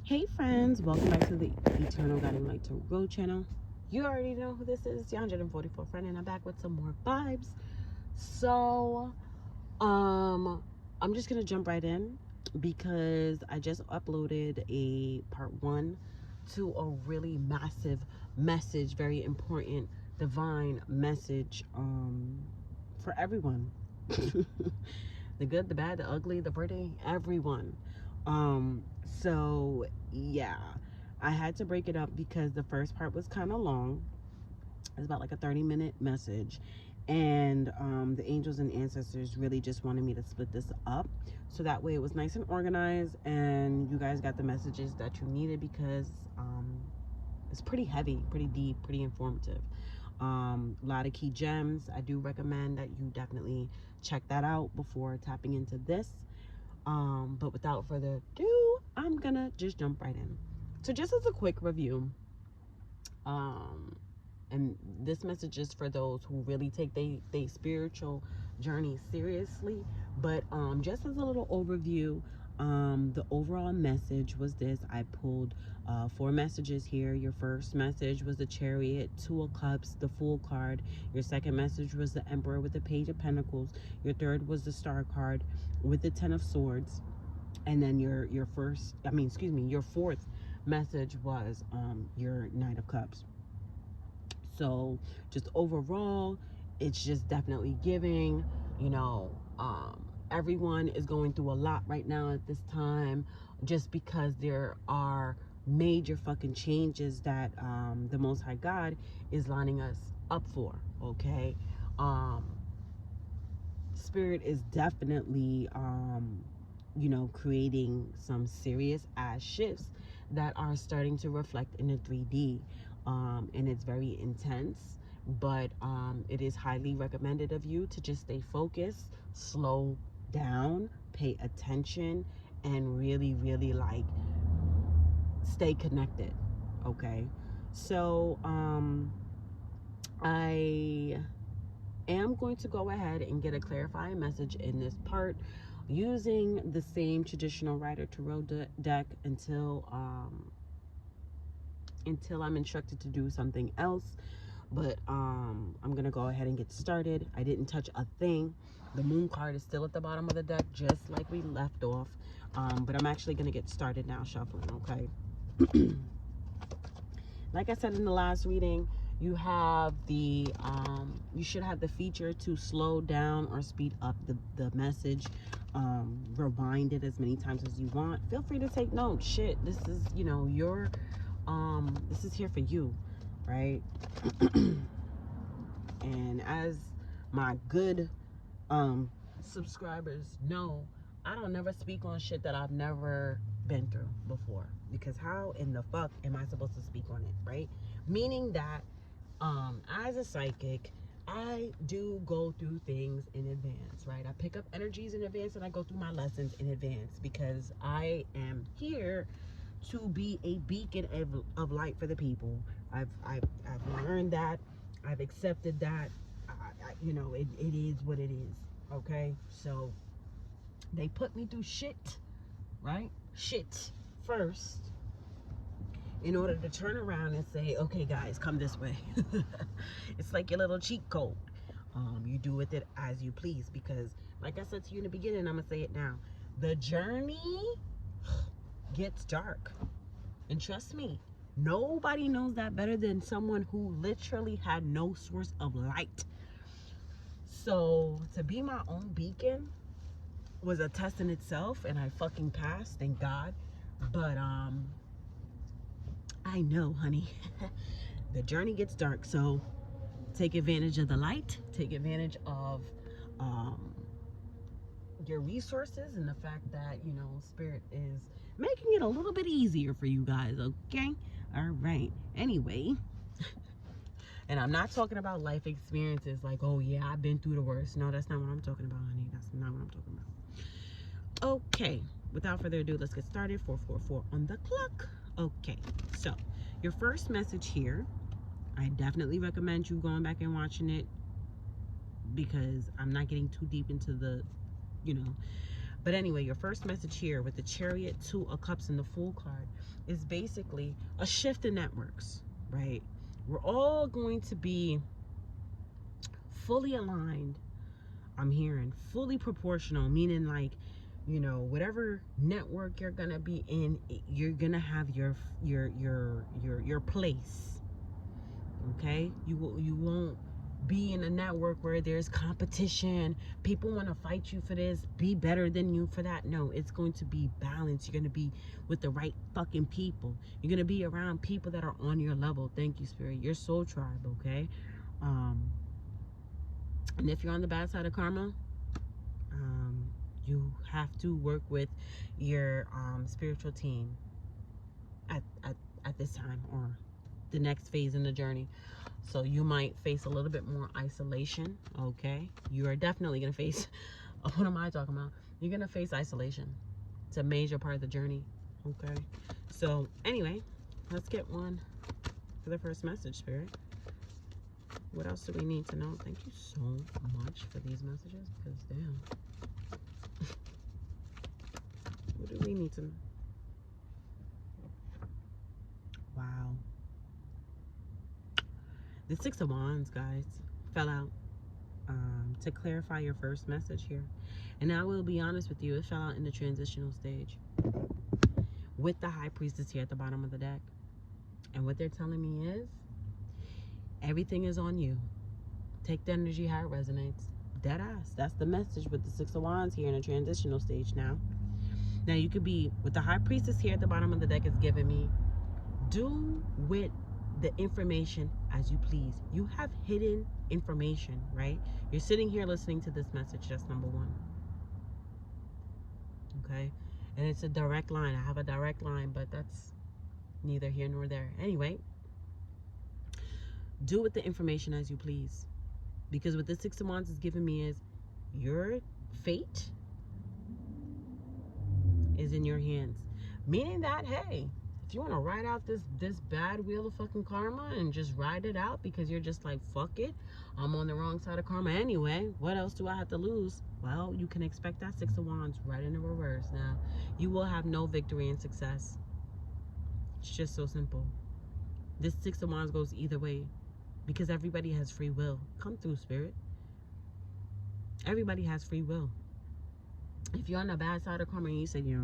Hey friends, welcome back to the Eternal Guiding Light Tarot channel. You already know who this is, the 144 friend, and I'm back with some more vibes. So, I'm just gonna jump right in because I just uploaded a part 1 to a really massive message, very important divine message for everyone. The good, the bad, the ugly, the pretty, everyone. So yeah, I had to break it up because the first part was kind of long. It's about like a 30-minute message, and the angels and ancestors really just wanted me to split this up so that way it was nice and organized and you guys got the messages that you needed, because it's pretty heavy, pretty deep, pretty informative. A lot of key gems. I do recommend that you definitely check that out before tapping into this. But without further ado, I'm gonna just jump right in. So just as a quick review, and this message is for those who really take their spiritual journey seriously, but just as a little overview, the overall message was this. I pulled 4 messages here. Your first message was the Chariot, 2 of Cups, the Fool card. Your second message was the Emperor with the Page of Pentacles. Your third was the Star card with the 10 of Swords. And then your fourth message was your Knight of Cups. So just overall, it's just definitely giving, everyone is going through a lot right now at this time, just because there are major fucking changes that the Most High God is lining us up for, okay? Spirit is definitely, creating some serious ass shifts that are starting to reflect in the 3D. And it's very intense, but it is highly recommended of you to just stay focused, slow down, pay attention, and really, really stay connected. Okay, so I am going to go ahead and get a clarifying message in this part using the same traditional Rider Tarot deck until I'm instructed to do something else. But I'm gonna go ahead and get started. I didn't touch a thing. The Moon card is still at the bottom of the deck, just like we left off. But I'm actually gonna get started now shuffling, okay? Like I said in the last reading, you have the you should have the feature to slow down or speed up the message. Rewind it as many times as you want. Feel free to take notes. Shit, this is, your this is here for you, right? And as my good subscribers know, I don't never speak on shit that I've never been through before, because how in the fuck am I supposed to speak on it, right? Meaning that as a psychic, I do go through things in advance, right? I pick up energies in advance and I go through my lessons in advance, because I am here to be a beacon of light for the people. I've learned that. I've accepted that. It is what it is. Okay, so they put me through shit, right? Shit first, in order to turn around and say, okay guys, come this way. It's like your little cheat code. You do with it as you please, because like I said to you in the beginning, I'm gonna say it now, the journey gets dark. And trust me, nobody knows that better than someone who literally had no source of light. So to be my own beacon was a test in itself, and I fucking passed, thank God. But I know, honey, the journey gets dark. So take advantage of the light, take advantage of your resources, and the fact that, Spirit is making it a little bit easier for you guys, okay? All right. Anyway, and I'm not talking about life experiences like, oh yeah, I've been through the worst. No, that's not what I'm talking about, honey. That's not what I'm talking about. Okay, without further ado, let's get started. 444 on the clock. Okay, so your first message here, I definitely recommend you going back and watching it, because I'm not getting too deep into the, But anyway, your first message here with the Chariot, 2 of Cups, and the Fool card is basically a shift in networks, right? We're all going to be fully aligned. I'm hearing fully proportional, meaning like, you know, whatever network you're gonna be in, you're gonna have your place. Okay, you won't be in a network where there's competition. People want to fight you for this, be better than you for that. No, it's going to be balanced. You're going to be with the right fucking people. You're going to be around people that are on your level. Thank you, Spirit. Your soul tribe, okay? And if you're on the bad side of karma, you have to work with your spiritual team at this time, or the next phase in the journey. So you might face a little bit more isolation, okay? You are definitely going to face, what am I talking about? You're going to face isolation. It's a major part of the journey, okay? So anyway, let's get one for the first message, Spirit. What else do we need to know? Thank you so much for these messages, because damn. What do we need to know? Wow. The 6 of Wands, guys, fell out to clarify your first message here. And I will be honest with you, it fell out in the transitional stage with the High Priestess here at the bottom of the deck. And what they're telling me is, everything is on you. Take the energy how it resonates. Dead ass. That's the message with the 6 of Wands here in a transitional stage now. Now you could be, with the High Priestess here at the bottom of the deck is giving me, do with the information as you please. You have hidden information, right? You're sitting here listening to this message. That's number 1. Okay? And it's a direct line. I have a direct line, but that's neither here nor there. Anyway, do with the information as you please. Because what the 6 of Wands is giving me is, your fate is in your hands. Meaning that, hey, if you want to ride out this bad wheel of fucking karma and just ride it out because you're just like, fuck it, I'm on the wrong side of karma anyway, what else do I have to lose? Well, you can expect that 6 of Wands right in the reverse. Now, you will have no victory and success. It's just so simple. This 6 of Wands goes either way, because everybody has free will. Come through, Spirit. Everybody has free will. If you're on the bad side of karma and you say, you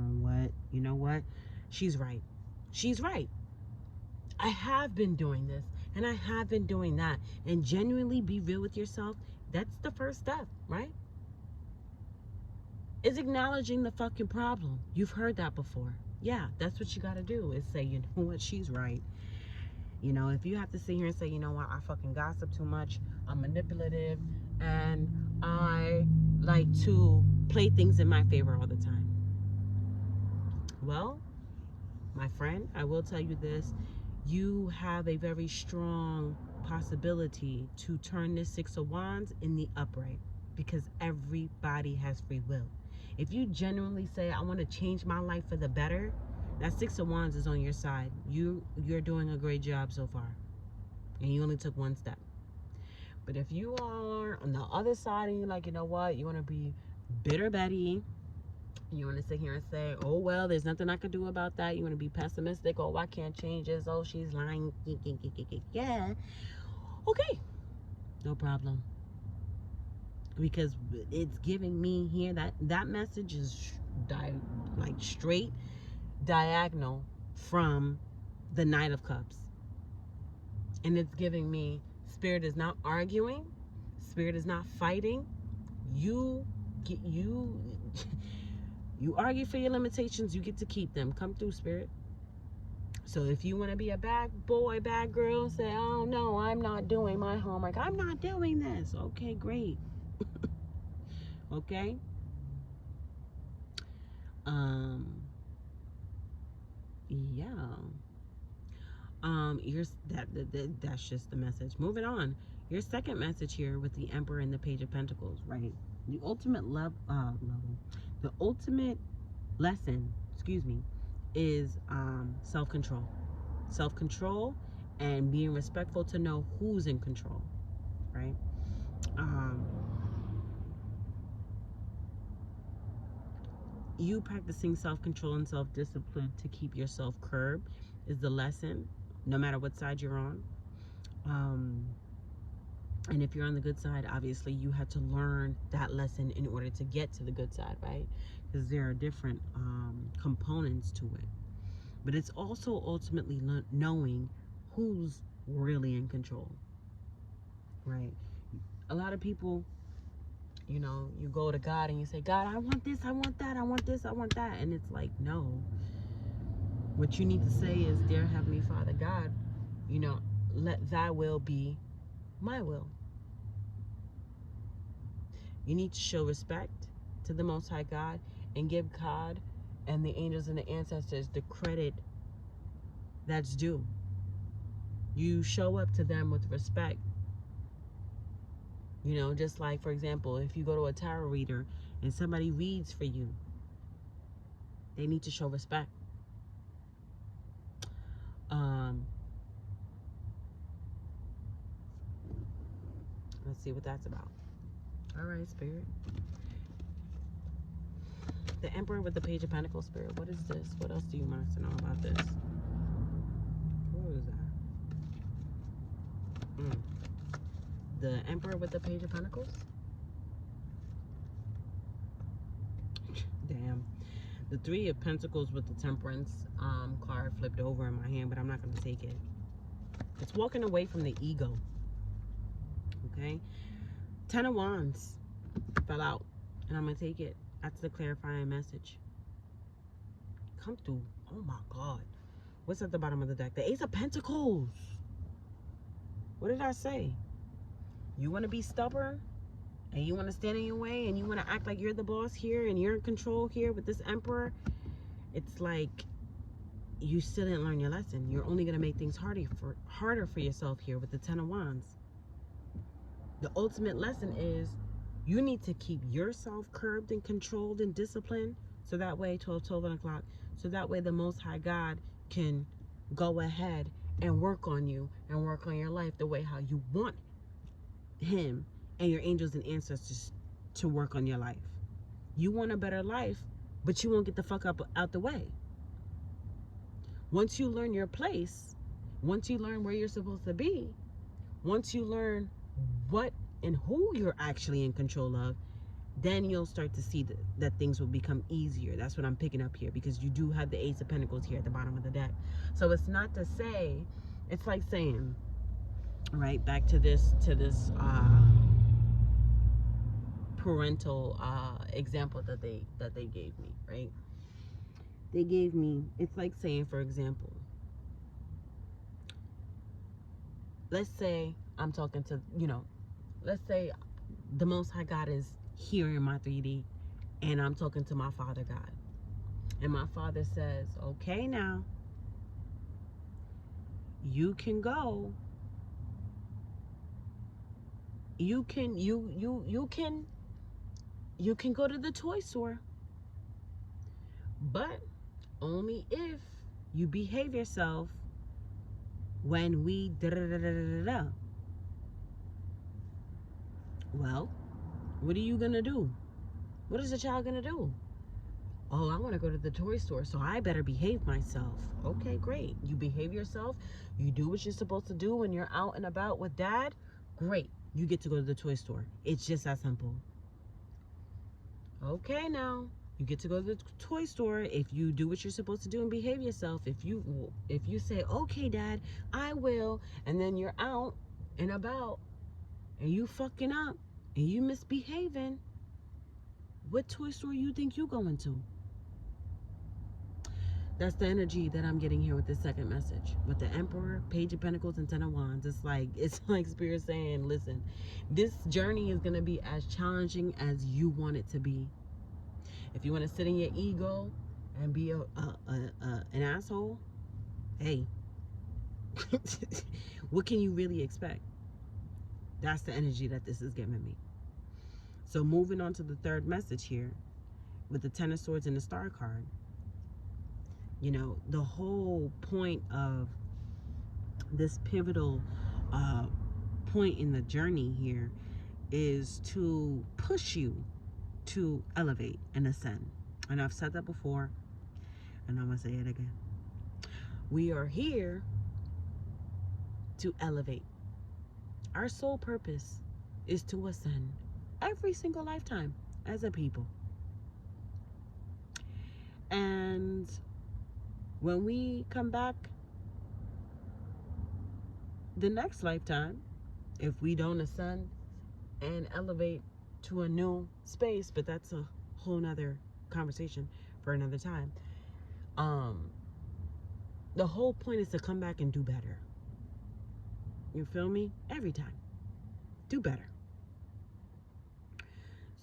know what, she's right. She's right. I have been doing this and I have been doing that. And genuinely be real with yourself. That's the first step, right? It's acknowledging the fucking problem. You've heard that before. Yeah, that's what you got to do, is say, you know what, she's right. You know, if you have to sit here and say, you know what, I fucking gossip too much, I'm manipulative, and I like to play things in my favor all the time. Well, my friend, I will tell you this. You have a very strong possibility to turn this 6 of Wands in the upright, because everybody has free will. If you genuinely say, I want to change my life for the better, that 6 of Wands is on your side. You're doing a great job so far. And you only took 1 step. But if you are on the other side and you're like, you know what, you want to be bitter Betty, you want to sit here and say, oh, well, there's nothing I can do about that. You want to be pessimistic. Oh, I can't change this. Oh, she's lying. Yeah. Okay. No problem. Because it's giving me here that message is like straight diagonal from the Knight of Cups. And it's giving me, Spirit is not arguing. Spirit is not fighting. You argue for your limitations, you get to keep them. Come through, Spirit. So if you want to be a bad boy, bad girl, say, oh no, I'm not doing my homework, I'm not doing this. Okay, great. Okay. Yeah. That's just the message. Moving on. Your second message here with the Emperor and the Page of Pentacles, right? The ultimate the ultimate lesson, is self-control. Self-control and being respectful to know who's in control, right? you practicing self-control and self-discipline to keep yourself curbed is the lesson, no matter what side you're on. And if you're on the good side, obviously you had to learn that lesson in order to get to the good side, right? Because there are different components to it. But it's also ultimately knowing who's really in control, right? A lot of people, you know, you go to God and you say, God, I want this, I want that, I want this, I want that. And it's like, no. What you need to say is, dear Heavenly Father God, you know, let thy will be my will. You need to show respect to the Most High God and give God and the angels and the ancestors the credit that's due. You show up to them with respect. You know, just like, for example, if you go to a tarot reader and somebody reads for you, they need to show respect. Let's see what that's about. All right, Spirit. The Emperor with the Page of Pentacles, Spirit. What is this? What else do you want us to know about this? What is that? The Emperor with the Page of Pentacles? Damn. The Three of Pentacles with the Temperance card flipped over in my hand, but I'm not going to take it. It's walking away from the ego. Okay? Ten of Wands fell out, and I'm going to take it. That's the clarifying message. Come through. Oh my God. What's at the bottom of the deck? The Ace of Pentacles. What did I say? You want to be stubborn? And you want to stand in your way? And you want to act like you're the boss here? And you're in control here with this Emperor? It's like you still didn't learn your lesson. You're only going to make things harder for yourself here with the Ten of Wands. The ultimate lesson is you need to keep yourself curbed and controlled and disciplined. So that way, 12 o'clock, so that way the Most High God can go ahead and work on you and work on your life the way how you want him and your angels and ancestors to work on your life. You want a better life, but you won't get the fuck up out the way. Once you learn your place, once you learn where you're supposed to be, once you learn what and who you're actually in control of, then you'll start to see that things will become easier. That's what I'm picking up here, because you do have the Ace of Pentacles here at the bottom of the deck. So it's not to say, it's like saying, right, back to this parental example that they gave me, right? They gave me, it's like saying, for example, let's say I'm talking to, you know, let's say the Most High God is here in my 3D and I'm talking to my Father God. And my Father says, okay, now you can go. You can go to the toy store, but only if you behave yourself when we da-da-da-da-da-da. Well, what are you gonna do? What is the child gonna do? Oh, I want to go to the toy store, so I better behave myself. Okay, great. You behave yourself. You do what you're supposed to do when you're out and about with dad. Great. You get to go to the toy store. It's just that simple. Okay, now you get to go to the toy store if you do what you're supposed to do and behave yourself. If you say, okay, dad, I will, and then you're out and about and you fucking up and you misbehaving, what toy store you think you going to? That's the energy that I'm getting here with this second message. With the Emperor, Page of Pentacles, and Ten of Wands. It's like Spirit saying, listen, this journey is going to be as challenging as you want it to be. If you want to sit in your ego and be an asshole, hey, what can you really expect? That's the energy that this is giving me. So moving on to the third message here with the Ten of Swords and the Star card. You know, the whole point of this pivotal point in the journey here is to push you to elevate and ascend. And I've said that before, and I'm going to say it again. We are here to elevate. Our sole purpose is to ascend every single lifetime as a people. And when we come back the next lifetime, if we don't ascend and elevate to a new space, but that's a whole nother conversation for another time. The whole point is to come back and do better. You feel me? Every time. Do better.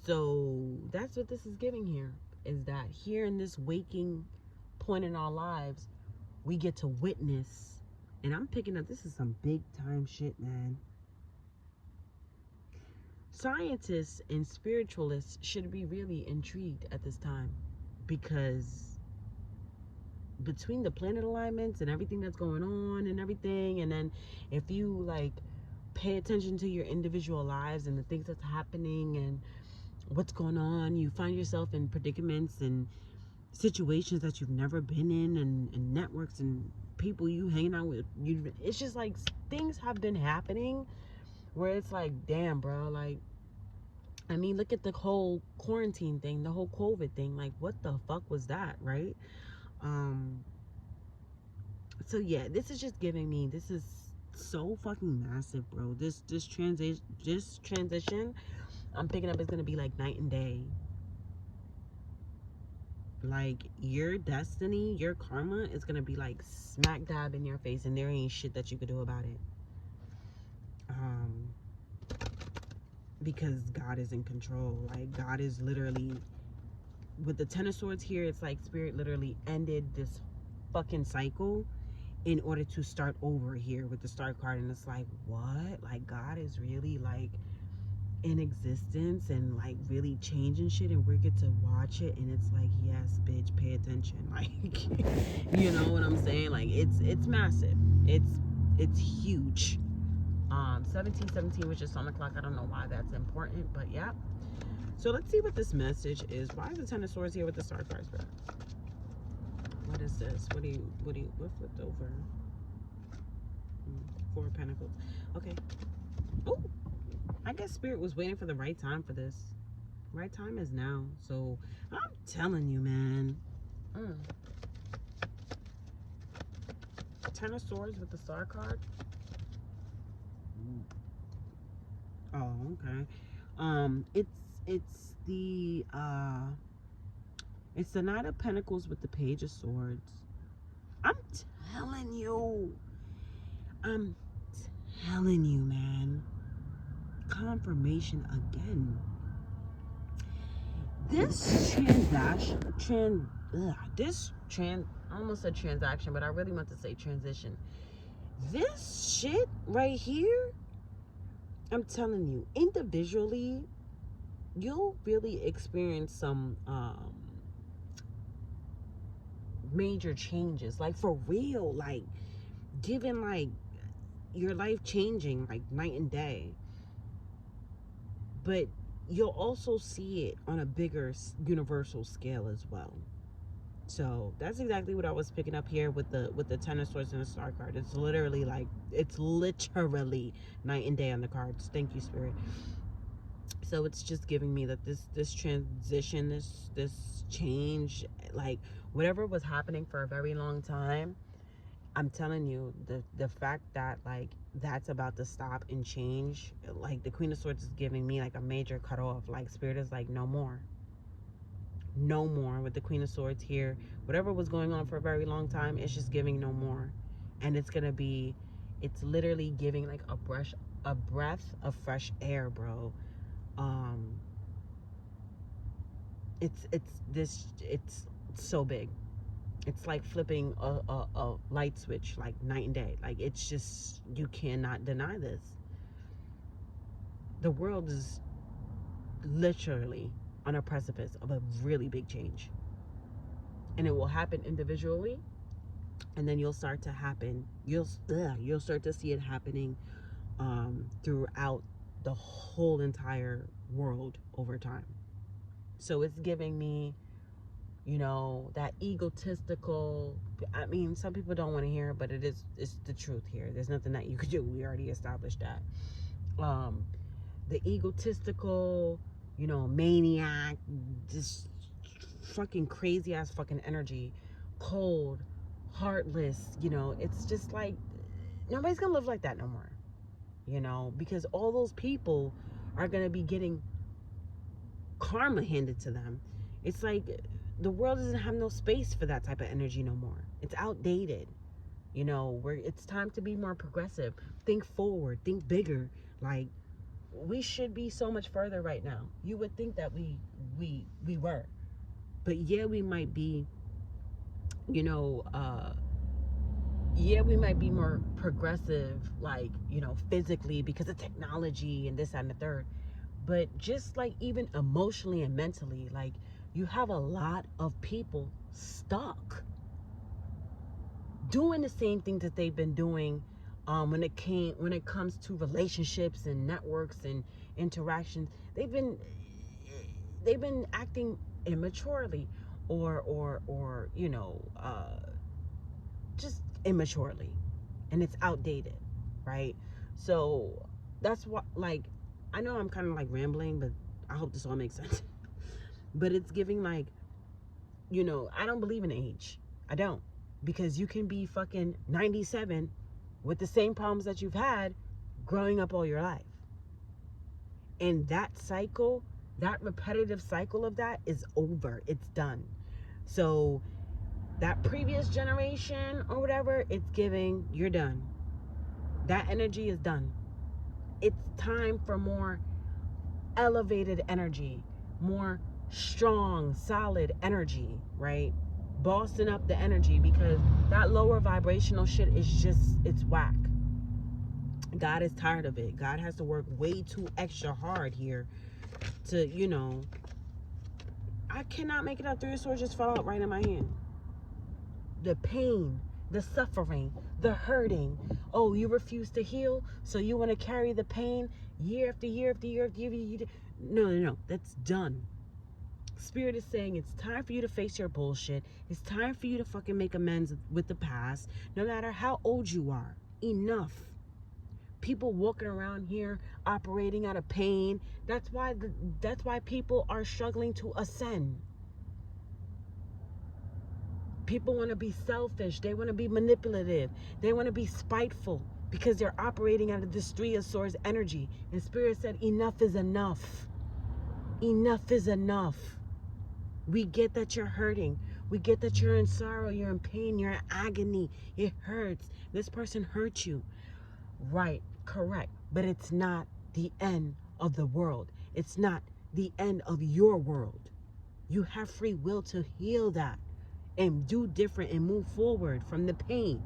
So that's what this is giving here, is that here in this waking point in our lives, we get to witness. And I'm picking up, this is some big time shit, man. Scientists and spiritualists should be really intrigued at this time, because between the planet alignments and everything that's going on and everything, and then if you like pay attention to your individual lives and the things that's happening and what's going on, you find yourself in predicaments and situations that you've never been in, and networks and people you hanging out with, it's just like things have been happening where it's like, damn, bro, like, I mean, look at the whole quarantine thing, the whole COVID thing. Like, what the fuck was that, right? So yeah, this is just giving me, this is so fucking massive, bro. This transition I'm picking up is gonna be like night and day. Like, your destiny, your karma is gonna be like smack dab in your face, and there ain't shit that you could do about it. Because God is in control. Like, God is literally, with the Ten of Swords here, it's like Spirit literally ended this fucking cycle in order to start over here with the Star card. And it's like, what? Like, God is really like in existence and like really changing shit, and we get to watch it, and it's like, yes, bitch, pay attention. Like, you know what I'm saying? Like, it's massive. It's huge. 1717, which is on the clock. I don't know why that's important, but yeah. So let's see what this message is. Why is the Ten of Swords here with the Star cards, bro? What is this? What flipped over? Four of Pentacles. Okay. Oh, I guess Spirit was waiting for the right time for this. Right time is now. So I'm telling you, man. Ten of Swords with the Star card. Oh, okay. It's the Knight of Pentacles with the Page of Swords. I'm telling you, man. Confirmation again. This I almost said transaction, but I really meant to say transition. This shit right here, I'm telling you, individually, you'll really experience some major changes, like for real, like given like your life changing like night and day. But you'll also see it on a bigger universal scale as well. So that's exactly what I was picking up here with the Ten of Swords and the Star card. It's literally night and day on the cards. Thank you, Spirit. So it's just giving me that this transition, this change, like whatever was happening for a very long time, I'm telling you, the fact that like that's about to stop and change, like the Queen of Swords is giving me like a major cutoff. Like, Spirit is like, no more with the Queen of Swords here. Whatever was going on for a very long time, it's just giving no more. And it's literally giving like a breath of fresh air, bro. It's so big. It's like flipping a light switch, like night and day. Like, it's just, you cannot deny this. The world is literally on a precipice of a really big change. And it will happen individually, and then you'll start to see it happening throughout the whole entire world over time. So it's giving me, You know, that egotistical, I mean, some people don't want to hear it, but it's the truth here. There's nothing that you could do. We already established that. The egotistical, you know, maniac, just fucking crazy ass fucking energy, cold, heartless, you know, it's just like, nobody's gonna live like that no more, you know, because all those people are gonna be getting karma handed to them. It's like the world doesn't have no space for that type of energy no more. It's outdated. You know, where it's time to be more progressive. Think forward, think bigger. Like, we should be so much further right now. You would think that we were. But yeah, we might be, you know, yeah, we might be more progressive, like, you know, physically because of technology and this, that, and the third. But just like even emotionally and mentally, like, you have a lot of people stuck doing the same things that they've been doing when it comes to relationships and networks and interactions. They've been acting immaturely or you know, just immaturely, and it's outdated, right? So that's what, like, I know I'm kind of like rambling, but I hope this all makes sense. But it's giving, like, you know, I don't believe in age. I don't. Because you can be fucking 97 with the same problems that you've had growing up all your life. And that cycle, that repetitive cycle of that is over. It's done. So that previous generation or whatever, it's giving, you're done. That energy is done. It's time for more elevated energy, more strong, solid energy, right? Bossing up the energy, because that lower vibrational shit is just, it's whack. God is tired of it. God has to work way too extra hard here to, you know, I cannot make it up. 3 of Swords just fell out right in my hand. The pain, the suffering, the hurting. Oh, you refuse to heal, so you want to carry the pain year after year after year after year. No. That's done. Spirit is saying it's time for you to face your bullshit. It's time for you to fucking make amends with the past, no matter how old you are. Enough. People walking around here operating out of pain. That's why people are struggling to ascend. People want to be selfish. They want to be manipulative. They want to be spiteful because they're operating out of this 3 of Swords energy. And Spirit said enough is enough. Enough is enough. We get that you're hurting. We get that you're in sorrow, you're in pain, you're in agony. It hurts. This person hurt you. Right, correct. But it's not the end of the world. It's not the end of your world. You have free will to heal that and do different and move forward from the pain.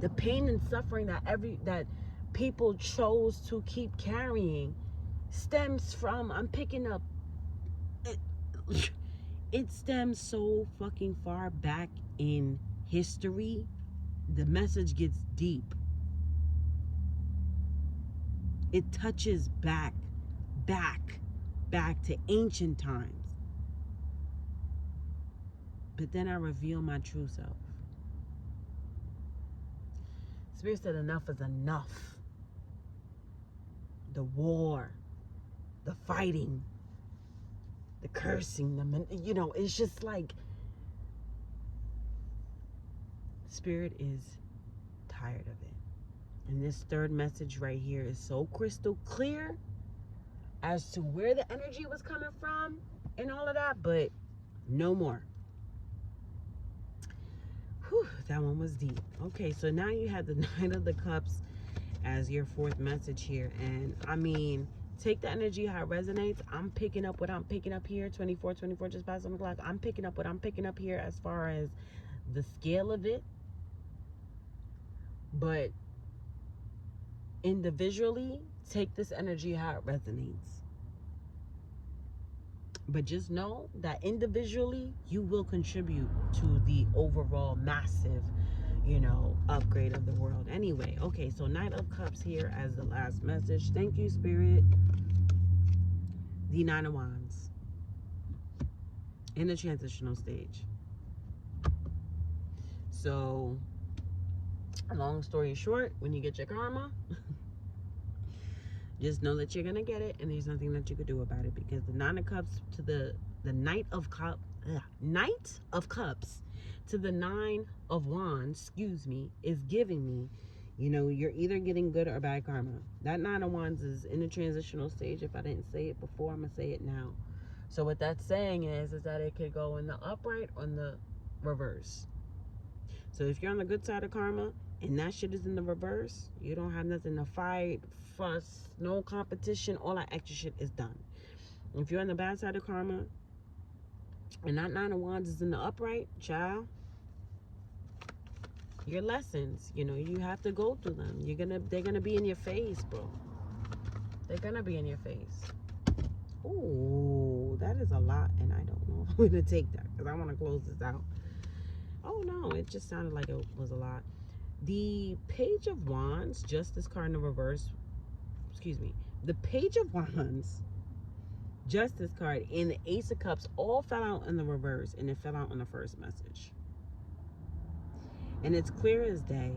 The pain and suffering that people chose to keep carrying stems from, I'm picking up, it stems so fucking far back in history. The message gets deep. It touches back to ancient times. But then I reveal my true self. Spirit said enough is enough. The war, the fighting, the cursing, you know, it's just like, Spirit is tired of it. And this 3rd message right here is so crystal clear as to where the energy was coming from and all of that, but no more. Whew, that one was deep. Okay, so now you have the Knight of the Cups as your 4th message here. And I mean, take the energy how it resonates. I'm picking up what I'm picking up here. 24 just past 7 o'clock. I'm picking up what I'm picking up here as far as the scale of it. But individually, take this energy how it resonates. But just know that individually, you will contribute to the overall massive, you know, upgrade of the world. Anyway, okay, so Knight of Cups here as the last message. Thank you, Spirit. The 9 of Wands. in the transitional stage. So, long story short, when you get your karma, just know that you're gonna get it, and there's nothing that you could do about it, because the Nine of Cups to the Knight of Cups to the Nine of Wands, excuse me, is giving me, you know, you're either getting good or bad karma. That Nine of Wands is in the transitional stage. If I didn't say it before, I'm gonna say it now. So what that's saying is that it could go in the upright or in the reverse. So if you're on the good side of karma and that shit is in the reverse, you don't have nothing to fight, fuss, no competition, all that extra shit is done. If you're on the bad side of karma and that Nine of Wands is in the upright, child, your lessons, you know, you have to go through them. They're gonna be in your face, bro. They're gonna be in your face. Ooh, that is a lot, and I don't know if I'm gonna take that, because I want to close this out. Oh no, it just sounded like it was a lot. The Page of Wands, Justice card in the reverse, excuse me, the Page of Wands, Justice card, and the Ace of Cups all fell out in the reverse, and it fell out on the first message. And it's clear as day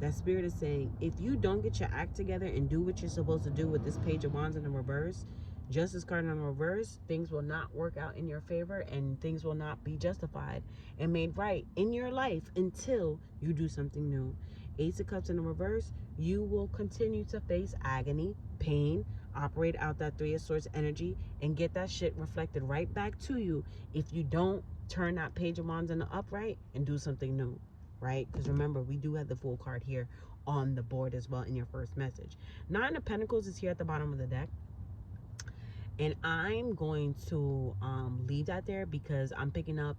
that Spirit is saying, if you don't get your act together and do what you're supposed to do with this Page of Wands in the reverse, Justice card in the reverse, things will not work out in your favor, and things will not be justified and made right in your life until you do something new. Ace of Cups in the reverse, you will continue to face agony, pain, operate out that Three of Swords energy, and get that shit reflected right back to you if you don't turn that Page of Wands in the upright and do something new, right? Because remember, we do have the Fool card here on the board as well in your first message. Nine of Pentacles is here at the bottom of the deck. And I'm going to leave that there because I'm picking up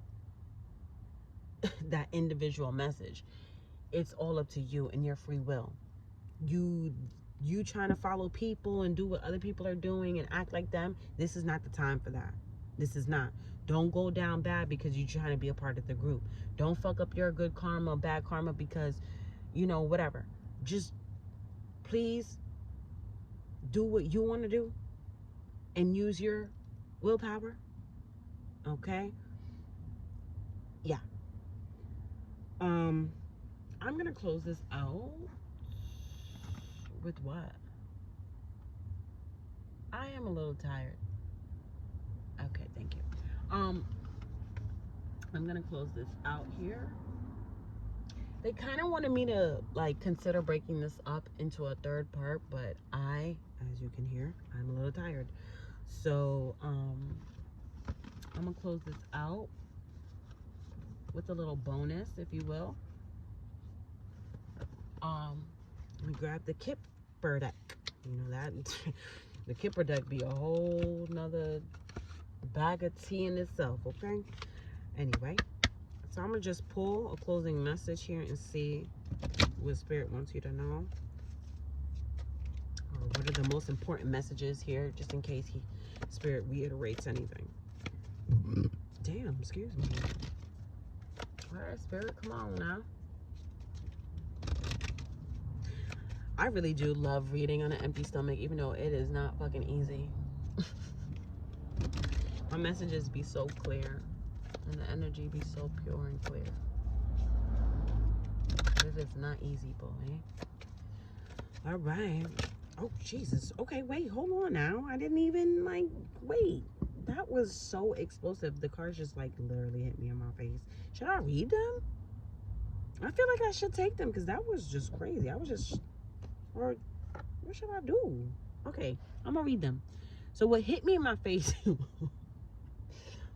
that individual message. It's all up to you and your free will. You trying to follow people and do what other people are doing and act like them, this is not the time for that. This is not. Don't go down bad because you're trying to be a part of the group. Don't fuck up your good karma, bad karma because, you know, whatever. Just please do what you want to do and use your willpower. Okay? Yeah. I'm gonna close this out with what? I am a little tired. Okay, thank you. I'm gonna close this out here. They kind of wanted me to like consider breaking this up into a third part, but as you can hear, I'm a little tired. So I'm gonna close this out with a little bonus, if you will. We grab the Kipper deck. You know that the Kipper deck be a whole nother bag of tea in itself, okay? Anyway, so I'm gonna just pull a closing message here and see what Spirit wants you to know, or what are the most important messages here, just in case Spirit reiterates anything. Damn, excuse me. All right, Spirit, come on now. I really do love reading on an empty stomach, even though it is not fucking easy. My messages be so clear, and the energy be so pure and clear. It is not easy, boy. All right. Oh, Jesus. Okay, wait, hold on now. I didn't even, like, wait. That was so explosive. The cards just, like, literally hit me in my face. Should I read them? I feel like I should take them, because that was just crazy. I was just... Or what should I do? Okay, I'm gonna read them. So what hit me in my face,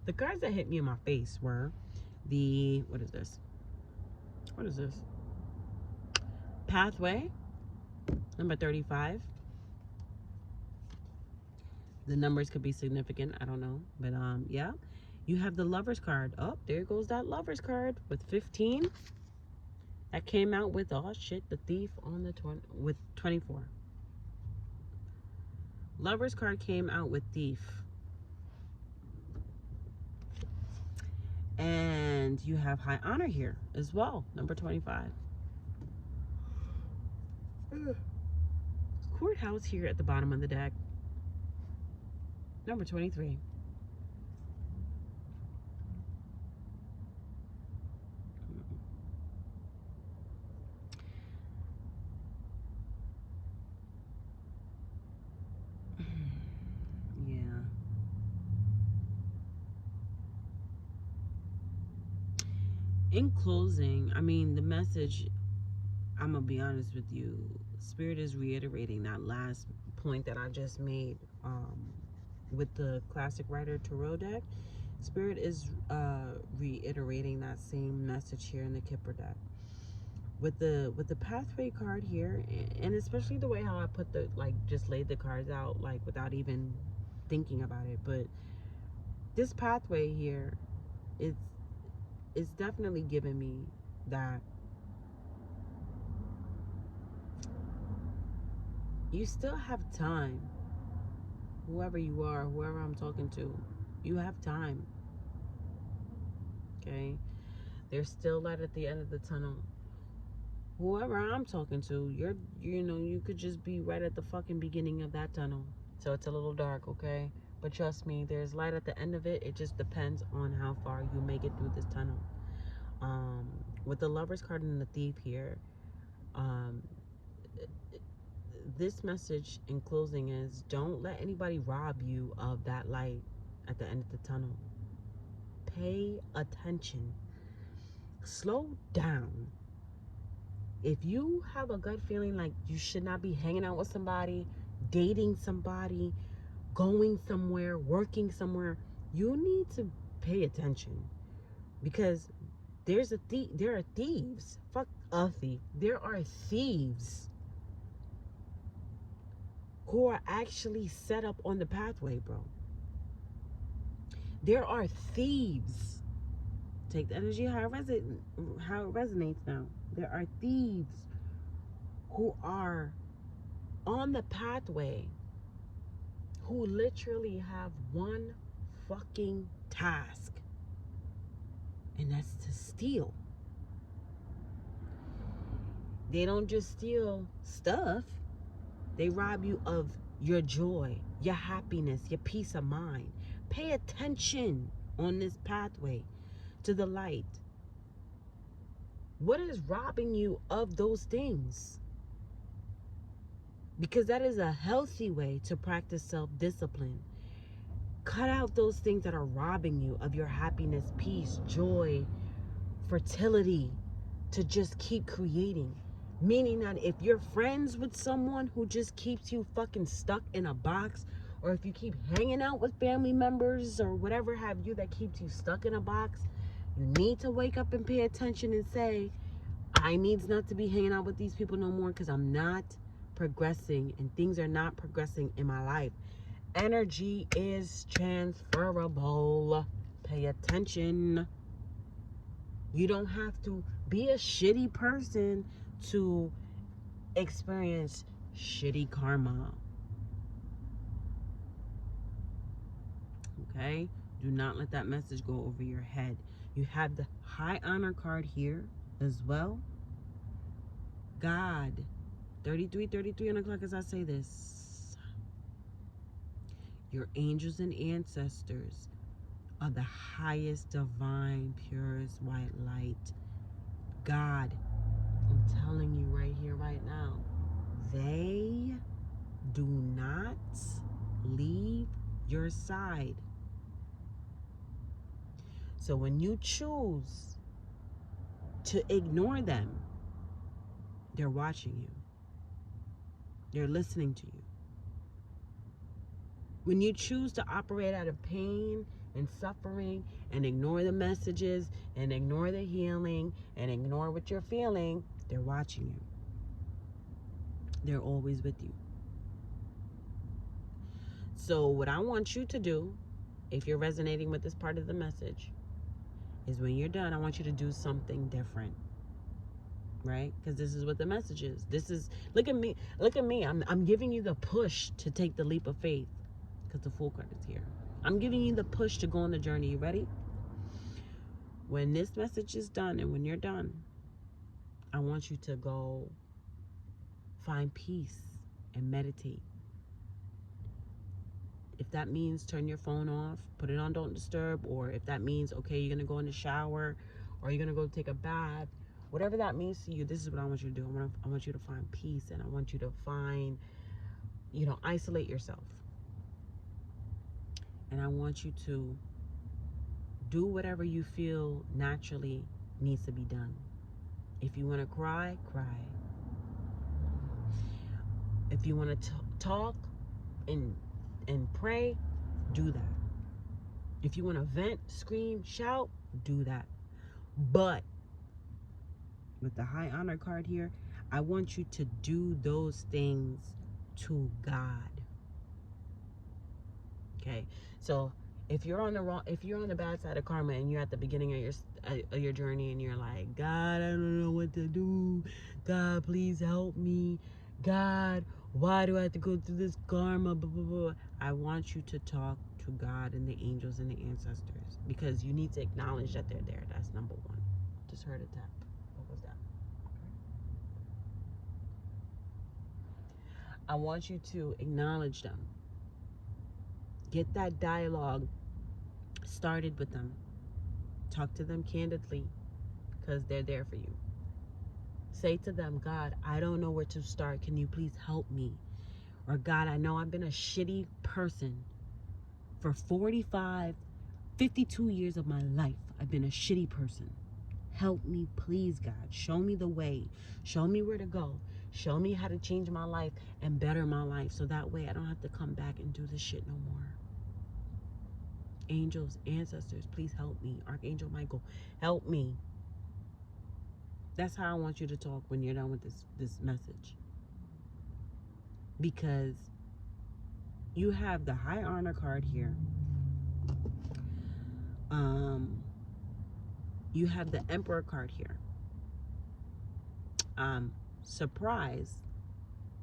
the cards that hit me in my face were the, what is this? What is this? Pathway, number 35. The numbers could be significant, I don't know. But yeah. You have the Lover's card. Oh, there goes that Lover's card with 15. That came out with, oh shit, the Thief on the with 24. Lover's card came out with Thief. And you have High Honor here as well, number 25. Courthouse here at the bottom of the deck, number 23. In closing, I mean, the message, I'm going to be honest with you, Spirit is reiterating that last point that I just made with the Classic Rider Tarot deck. Spirit is reiterating that same message here in the Kipper deck. With the pathway card here, and especially the way how I put the, like, just laid the cards out, like, without even thinking about it. But this pathway here, it's definitely giving me that you still have time. Whoever you are, whoever I'm talking to, you have time. Okay? There's still light at the end of the tunnel. Whoever I'm talking to, you could just be right at the fucking beginning of that tunnel. So it's a little dark, okay? But trust me, there's light at the end of it. It just depends on how far you make it through this tunnel. With the Lover's card and the Thief here, this message in closing is, don't let anybody rob you of that light at the end of the tunnel. Pay attention. Slow down. If you have a gut feeling like you should not be hanging out with somebody, dating somebody, going somewhere, working somewhere, you need to pay attention, because there are thieves. Fuck a thief. There are thieves who are actually set up on the pathway, bro. There are thieves. Take the energy how it resonates now. There are thieves who are on the pathway who literally have one fucking task, and that's to steal. They don't just steal stuff. They rob you of your joy, your happiness, your peace of mind. Pay attention on this pathway to the light. What is robbing you of those things? Because that is a healthy way to practice self-discipline. Cut out those things that are robbing you of your happiness, peace, joy, fertility, to just keep creating. Meaning that if you're friends with someone who just keeps you fucking stuck in a box, or if you keep hanging out with family members or whatever have you that keeps you stuck in a box, you need to wake up and pay attention and say, I needs not to be hanging out with these people no more, because I'm not progressing and things are not progressing in my life. Energy is transferable. Pay attention. You don't have to be a shitty person to experience shitty karma. Okay? Do not let that message go over your head. You have the High Honor card here as well. God, 33 on the clock as I say this. Your angels and ancestors are the highest, divine, purest white light. God, I'm telling you right here, right now, they do not leave your side. So when you choose to ignore them, they're watching you. They're listening to you. When you choose to operate out of pain and suffering and ignore the messages and ignore the healing and ignore what you're feeling, they're watching you. They're always with you. So what I want you to do, if you're resonating with this part of the message, is when you're done, I want you to do something different. Right? Because this is what the message is. This is, look at me. I'm giving you the push to take the leap of faith, because the Fool card is here. I'm giving you the push to go on the journey. You ready? When this message is done and when you're done, I want you to go find peace and meditate. If that means turn your phone off, put it on don't disturb, or if that means, okay, you're going to go in the shower or you're going to go take a bath, whatever that means to you, this is what I want you to do. I want you to find peace, and I want you to find, isolate yourself. And I want you to do whatever you feel naturally needs to be done. If you want to cry, cry. If you want to talk and pray, do that. If you want to vent, scream, shout, do that. But with the high honor card here, I want you to do those things to God. Okay? So if you're on the bad side of karma and you're at the beginning of your journey and you're like, God, I don't know what to do. God, please help me. God, why do I have to go through this karma? Blah, blah, blah. I want you to talk to God and the angels and the ancestors, because you need to acknowledge that they're there. That's number one. Just heard a tap. What was that? I want you to acknowledge them. Get that dialogue started with them. Talk to them candidly, because they're there for you. Say to them, God, I don't know where to start. Can you please help me? Or God, I know I've been a shitty person for 45, 52 years of my life. I've been a shitty person. Help me, please, God. Show me the way. Show me where to go. Show me how to change my life and better my life, so that way I don't have to come back and do this shit no more. Angels, ancestors, please help me. Archangel Michael, help me. That's how I want you to talk when you're done with this message. Because you have the high honor card here. You have the Emperor card here. Surprised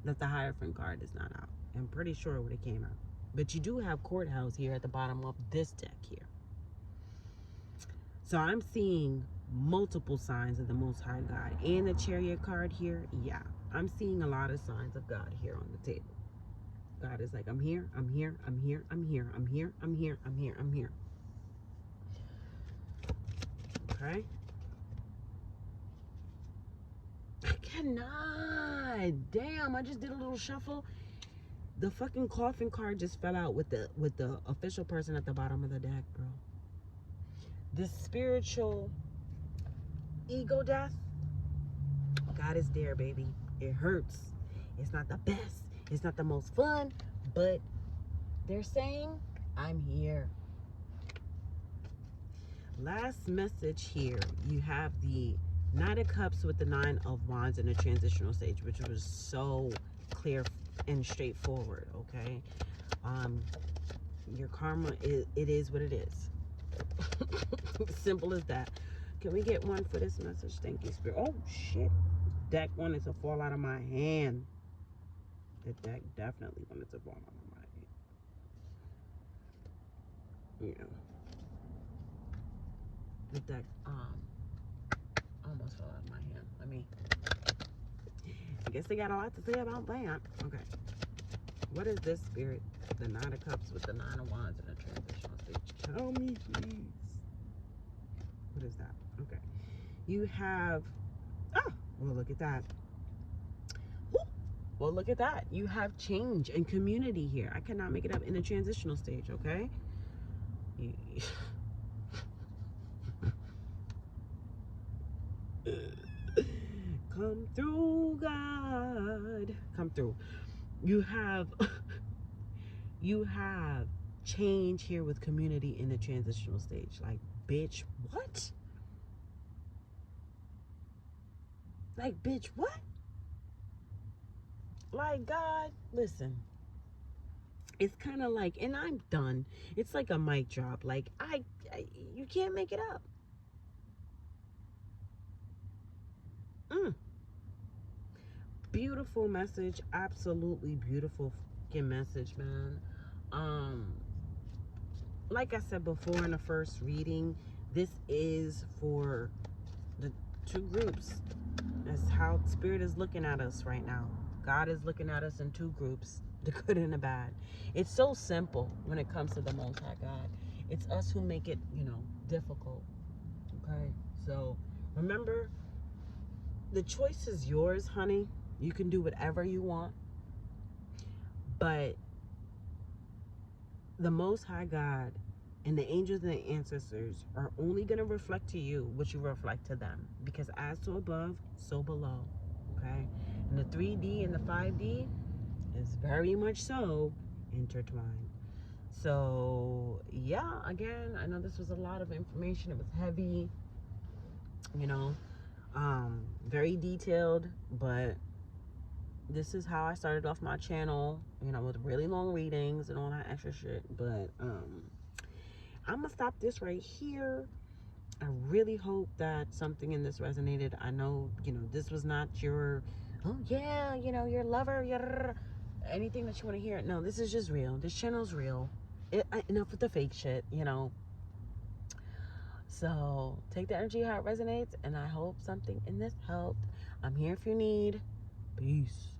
that the Hierophant card is not out. I'm pretty sure it would have came out. But you do have Courthouse here at the bottom of this deck here. So I'm seeing multiple signs of the Most High God. And the Chariot card here, yeah. I'm seeing a lot of signs of God here on the table. God is like, I'm here, I'm here, I'm here, I'm here, I'm here, I'm here, I'm here, I'm here. Okay? I cannot. Damn, I just did a little shuffle. The fucking coffin card just fell out with the official person at the bottom of the deck, bro. This spiritual ego death, God is there, baby. It hurts. It's not the best. It's not the most fun, but they're saying, I'm here. Last message here, you have the Knight of Cups with the Nine of Wands in a transitional stage, which was so clear and straightforward, okay? Your karma, it is what it is. Simple as that. Can we get one for this message? Thank you, Spirit. Oh, shit. Deck wanted to fall out of my hand. The deck definitely wanted to fall out of my hand. Yeah. The deck, almost fell out of my hand. I guess they got a lot to say about that. Okay. What is this, Spirit? The Nine of Cups with the Nine of Wands in a transitional stage. Tell me, please. What is that? Okay. You have... Oh, well, look at that. Woo. Well, look at that. You have change and community here. I cannot make it up in a transitional stage, okay? Come through, God. Come through. You have change here with community in the transitional stage. Like, bitch, what? Like, bitch, what? Like, God, listen. It's kind of like, and I'm done. It's like a mic drop. Like, you can't make it up. Beautiful message. Absolutely beautiful fucking message, man. Like I said before in the first reading, this is for the two groups. That's how Spirit is looking at us right now. God is looking at us in two groups, the good and the bad. It's so simple when it comes to the Most High God. It's us who make it, difficult. Okay? So, remember, the choice is yours, honey. You can do whatever you want. But the Most High God And the angels and the ancestors are only going to reflect to you what you reflect to them. Because as so above, so below. Okay? And the 3D and the 5D is very much so intertwined. So, yeah, again, I know this was a lot of information. It was heavy, you know, very detailed, but this is how I started off my channel, you know, with really long readings and all that extra shit. But, I'm gonna stop this right here. I really hope that something in this resonated. I know, you know, this was not your, oh yeah, you know, your lover, your anything that you want to hear. No, this is just real. This channel's real. Enough with the fake shit, you know. So take the energy how it resonates, and I hope something in this helped. I'm here if you need. Peace.